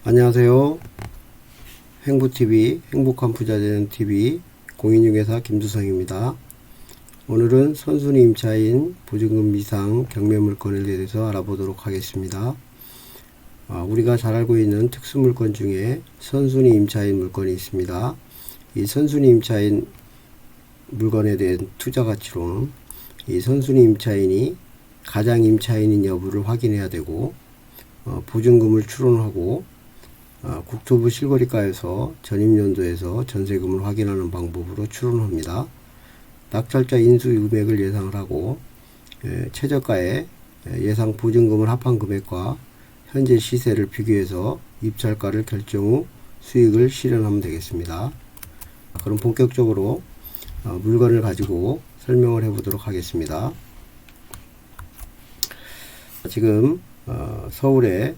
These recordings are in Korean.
안녕하세요. 행부TV, 행복한 부자 되는 TV 공인중개사 김두성입니다. 오늘은 선순위 임차인 보증금 미상 경매물건에 대해서 알아보도록 하겠습니다. 우리가 잘 알고 있는 특수물건 중에 선순위 임차인 물건이 있습니다. 이 선순위 임차인 물건에 대한 투자가치로는 이 선순위 임차인이 가장 임차인인 여부를 확인해야 되고, 보증금을 추론하고 국토부 실거래가에서 전입연도에서 전세금을 확인하는 방법으로 추론합니다. 낙찰자 인수 금액을 예상을 하고 최저가의 예상 보증금을 합한 금액과 현재 시세를 비교해서 입찰가를 결정 후 수익을 실현하면 되겠습니다. 그럼 본격적으로 물건을 가지고 설명을 해보도록 하겠습니다. 지금 서울의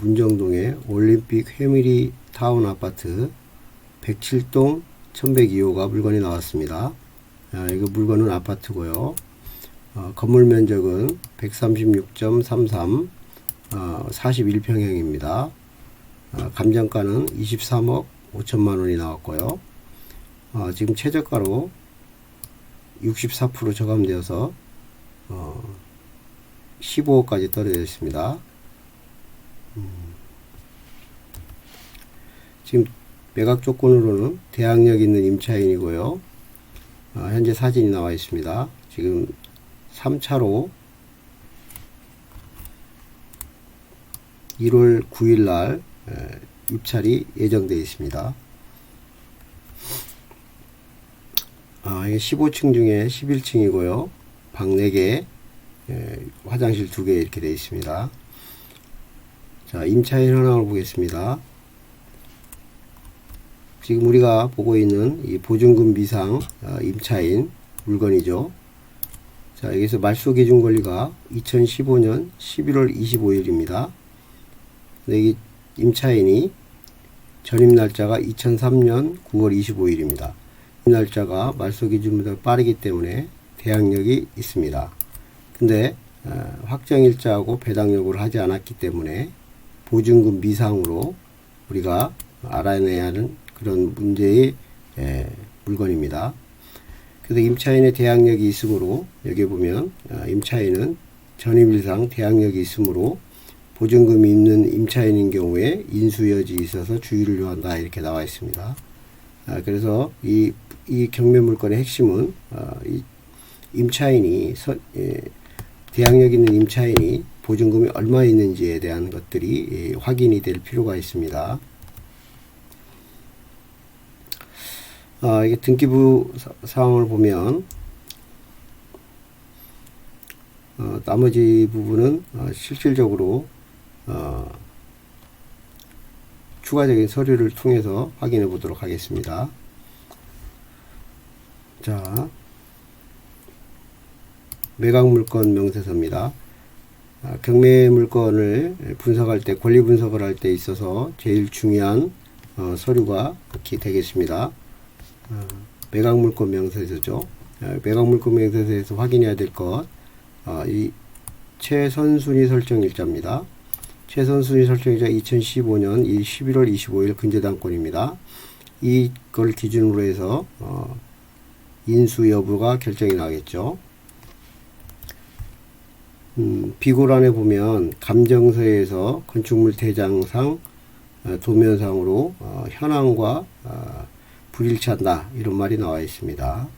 문정동의 올림픽 회미리 타운 아파트 107동 1102호가 물건이 나왔습니다. 이거 물건은 아파트고요. 건물 면적은 136.33 41평형입니다. 감정가는 23억 5천만원이 나왔고요. 지금 최저가로 64% 저감되어서 15억까지 떨어져 있습니다. 지금 매각 조건으로는 대항력 있는 임차인이고요. 현재 사진이 나와 있습니다. 지금 3차로 1월 9일 날 입찰이 예정되어 있습니다. 이게 15층 중에 11층이고요. 방 4개, 화장실 2개 이렇게 되어 있습니다. 자, 임차인 현황을 보겠습니다. 지금 우리가 보고 있는 이 보증금 미상 임차인 물건이죠. 자, 여기서 말소 기준 권리가 2015년 11월 25일입니다. 근데 이 임차인이 전입 날짜가 2003년 9월 25일입니다. 이 날짜가 말소 기준보다 빠르기 때문에 대항력이 있습니다. 근데 확정일자하고 배당 요구를 하지 않았기 때문에 보증금 미상으로 우리가 알아내야 하는 그런 문제의 물건입니다. 그래서 임차인의 대항력이 있으므로 여기 보면 임차인은 전입일상 대항력이 있으므로 보증금이 있는 임차인인 경우에 인수여지 있어서 주의를 요한다 이렇게 나와 있습니다. 그래서 이 경매물건의 핵심은 이 임차인이 대항력 있는 임차인이 보증금이 얼마 있는지에 대한 것들이 확인이 될 필요가 있습니다. 이게 등기부 사항을 보면 나머지 부분은 실질적으로 추가적인 서류를 통해서 확인해 보도록 하겠습니다. 자, 매각물건 명세서입니다. 경매 물건을 분석할 때, 권리 분석을 할 때 있어서 제일 중요한 서류가 이렇게 되겠습니다. 매각물건 명세서죠. 매각물건 명세서에서 확인해야 될 것, 이 최선순위 설정일자입니다. 최선순위 설정일자 2015년 11월 25일 근저당권입니다. 이걸 기준으로 해서 인수 여부가 결정이 나겠죠. 비고란에 보면 감정서에서 건축물 대장상 도면상으로 현황과 불일치한다 이런 말이 나와 있습니다.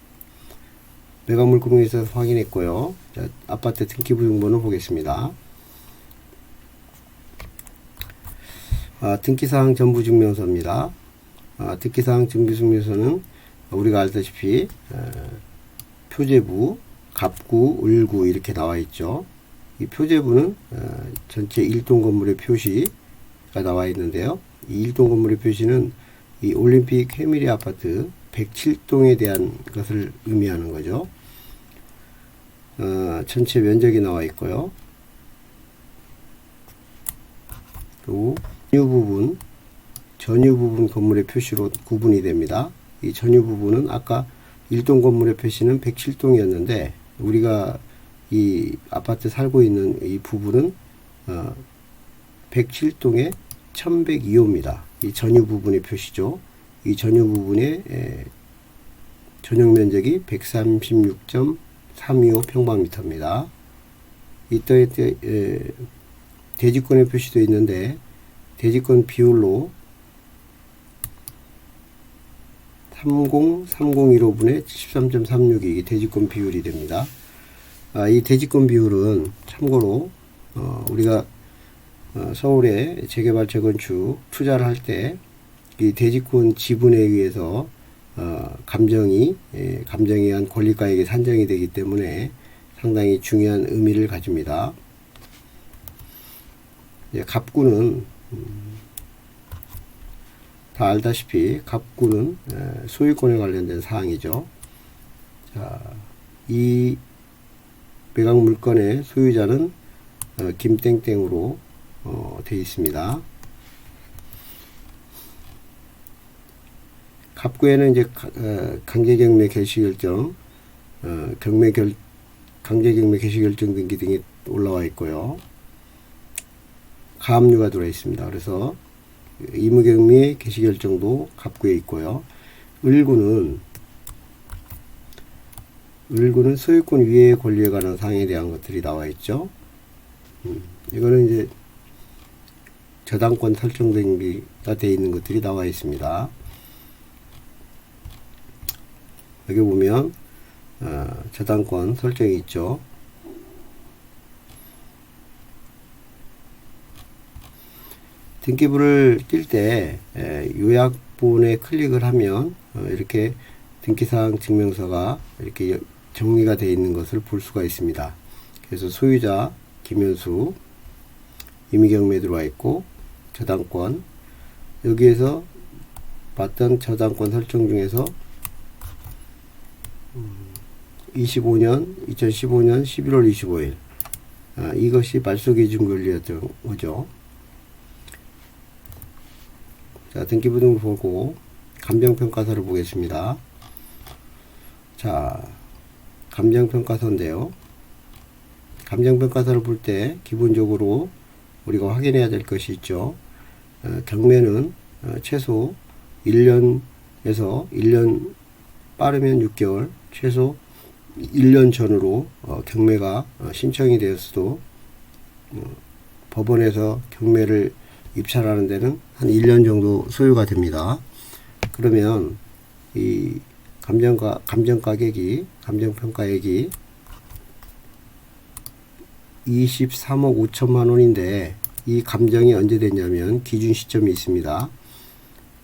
매각물건에서 확인했고요. 자, 아파트 등기부 등본을 보겠습니다. 등기사항 전부증명서입니다. 등기사항 전부증명서는 우리가 알다시피 표제부, 갑구, 을구 이렇게 나와 있죠. 이 표제부는 전체 1동 건물의 표시가 나와 있는데요. 이 1동 건물의 표시는 이 올림픽 회미리 아파트 107동에 대한 것을 의미하는 거죠. 전체 면적이 나와 있고요. 그리고 전유 부분 건물의 표시로 구분이 됩니다. 이 전유 부분은 아까 1동 건물의 표시는 107동이었는데 우리가 이 아파트 살고 있는 이 부분은 107동의 1102호입니다. 이 전유 부분의 표시죠. 이 전유 부분의 전용 면적이 136.325 평방미터입니다. 이때 대지권의 표시도 있는데 대지권 비율로 30301호분의 73.36이 이게 대지권 비율이 됩니다. 이 대지권 비율은 참고로 우리가 서울에 재개발 재건축 투자를 할 때 이 대지권 지분에 의해서 감정에 의한 권리가액이 산정이 되기 때문에 상당히 중요한 의미를 가집니다. 갑구는 다 알다시피 갑구는 소유권에 관련된 사항이죠. 자, 이 매각 물건의 소유자는 김땡땡으로 되어 있습니다. 갑구에는 이제 강제경매 개시결정, 강제경매 개시결정 등기 등이 올라와 있고요. 가압류가 들어 있습니다. 그래서 의무경매 개시결정도 갑구에 있고요. 을구는 소유권 위의 권리에 관한 사항에 대한 것들이 나와 있죠. 이거는 이제 저당권 설정 등기가 되어 있는 것들이 나와 있습니다. 여기 보면 저당권 설정이 있죠. 등기부를 뛸 때 요약본에 클릭을 하면 이렇게 등기사항 증명서가 이렇게 정리가 되어 있는 것을 볼 수가 있습니다. 그래서 소유자 김현수, 임의경매 들어와 있고 저당권, 여기에서 봤던 저당권 설정 중에서 2015년 11월 25일 이것이 말소기준 권리였던 거죠. 자, 등기부 등을 보고 감정평가서를 보겠습니다. 자, 감정평가서인데요. 감정평가서를 볼 때 기본적으로 우리가 확인해야 될 것이 있죠. 경매는 최소 1년에서 1년 빠르면 6개월, 최소 1년 전으로 경매가 신청이 되었어도 법원에서 경매를 입찰하는 데는 한 1년 정도 소요가 됩니다. 그러면 이 감정평가액이 23억 5천만 원인데 이 감정이 언제 됐냐면 기준 시점이 있습니다.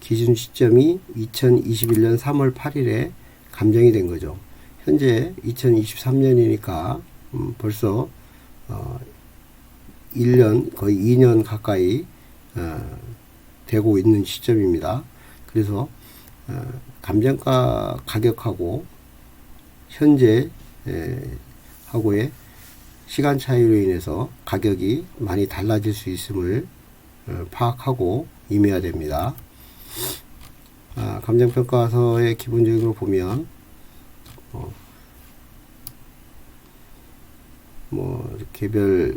기준 시점이 2021년 3월 8일에 감정이 된 거죠. 현재 2023년이니까 벌써 1년 거의 2년 가까이 되고 있는 시점입니다. 그래서 감정가 가격하고 현재 하고의 시간 차이로 인해서 가격이 많이 달라질 수 있음을 파악하고 임해야 됩니다. 감정평가서의 기본적으로 보면 개별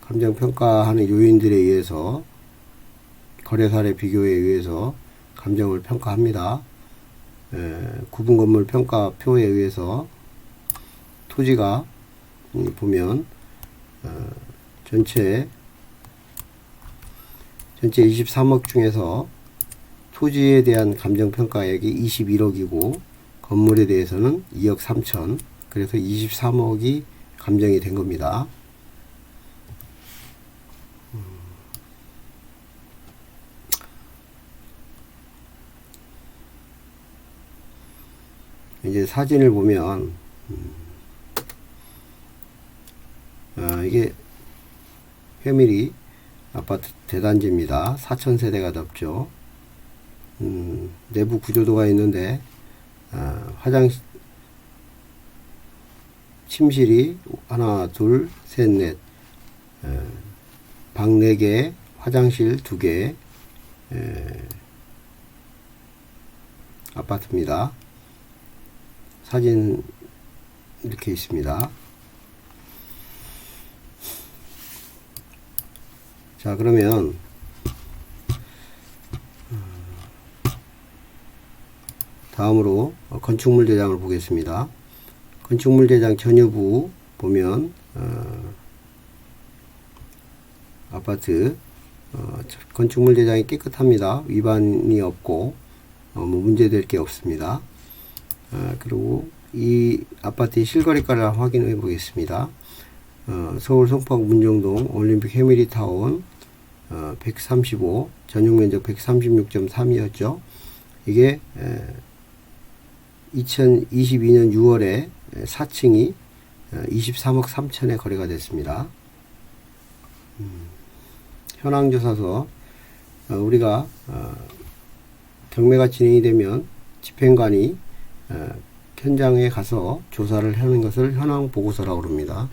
감정평가하는 요인들에 의해서 거래사례 비교에 의해서 감정을 평가합니다. 구분건물 평가표에 의해서 토지가 보면 전체 23억 중에서 토지에 대한 감정평가액이 21억이고 건물에 대해서는 2억 3천, 그래서 23억이 감정이 된 겁니다. 이제 사진을 보면 이게 회밀이 아파트 대단지입니다. 4,000세대가 넘죠. 내부 구조도가 있는데 화장실 침실이 하나, 둘, 셋, 넷, 방 4개, 화장실 2개 아파트입니다. 사진 이렇게 있습니다. 자, 그러면 다음으로 건축물 대장을 보겠습니다. 건축물 대장 전유부 보면 아파트 건축물 대장이 깨끗합니다. 위반이 없고 뭐 문제될 게 없습니다. 그리고 이 아파트의 실거래가를 확인해 보겠습니다. 서울 송파구 문정동 올림픽 해밀리타운 135 전용면적 136.3이었죠. 이게 2022년 6월에 4층이 23억 3천에 거래가 됐습니다. 현황조사서 우리가 경매가 진행이 되면 집행관이 현장에 가서 조사를 하는 것을 현황보고서라고 합니다.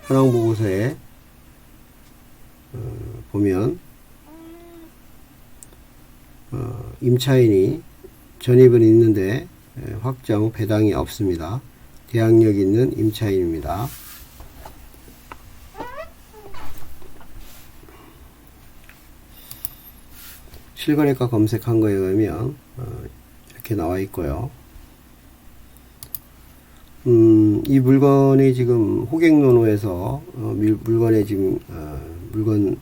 현황보고서에 보면 임차인이 전입은 있는데 확정 배당이 없습니다. 대항력 있는 임차인입니다. 실거래가 검색한 거에 의하면 이렇게 나와 있고요. 이 물건이 지금 호객노노에서 물건에 지금 물건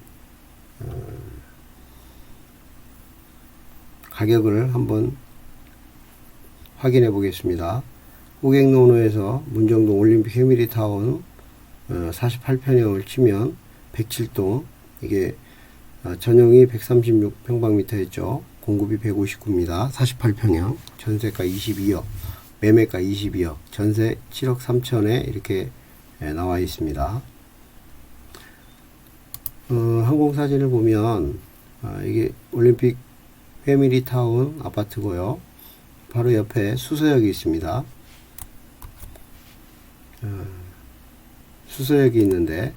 가격을 한번 확인해 보겠습니다. 호객노노에서 문정동 올림픽 해밀리타운 48평형을 치면 107동 이게 전용이 136평방미터였죠. 공급이 159입니다. 48평형 전세가 22억 매매가 22억 전세 7억 3천에 이렇게 나와 있습니다. 항공사진을 보면 이게 올림픽 해밀리타운 아파트고요. 바로 옆에 수서역이 있습니다. 수서역이 있는데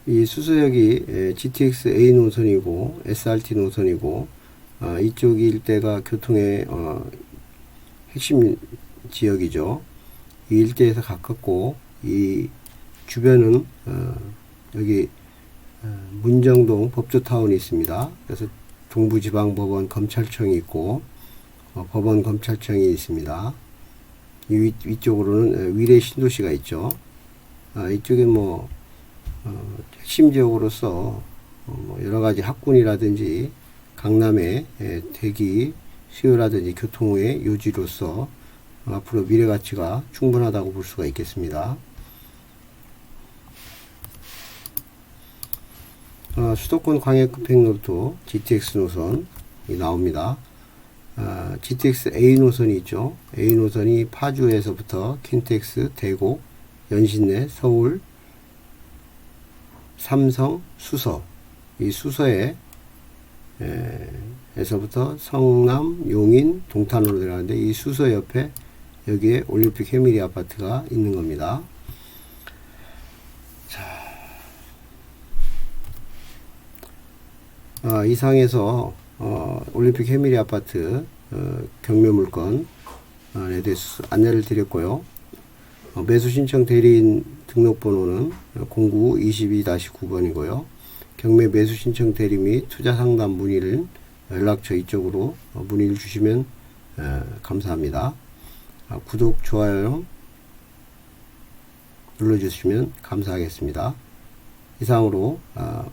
이 수서역이 GTX A 노선이고 SRT 노선이고 이쪽 일대가 교통의 핵심 지역이죠. 이 일대에서 가깝고 이 주변은 여기 문정동 법조타운이 있습니다. 그래서 동부지방법원 검찰청이 있고 법원 검찰청이 있습니다. 이 위쪽으로는 위례 신도시가 있죠. 이쪽에 뭐 핵심 지역으로서 뭐 여러가지 학군이라든지 강남의 대기 수요라든지 교통의 요지로서 앞으로 미래 가치가 충분하다고 볼 수가 있겠습니다. 수도권 광역급행로도 GTX 노선이 나옵니다. GTX A 노선이 있죠. A 노선이 파주에서부터 킨텍스, 대곡, 연신내, 서울, 삼성, 수서 이 수서에 에서부터 성남, 용인, 동탄으로 들어가는데 이 수서 옆에 여기에 올림픽 해밀리 아파트가 있는 겁니다. 자, 이상에서 올림픽 해밀리 아파트 경매 물건에 대해서 안내를 드렸고요. 매수 신청 대리인 등록번호는 0922-9번이고요. 경매 매수 신청 대리 및 투자 상담 문의를 연락처 이쪽으로 문의를 주시면 감사합니다. 구독, 좋아요 눌러주시면 감사하겠습니다. 이상으로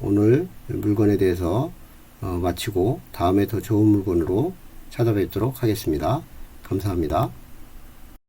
오늘 물건에 대해서 마치고 다음에 더 좋은 물건으로 찾아뵙도록 하겠습니다. 감사합니다.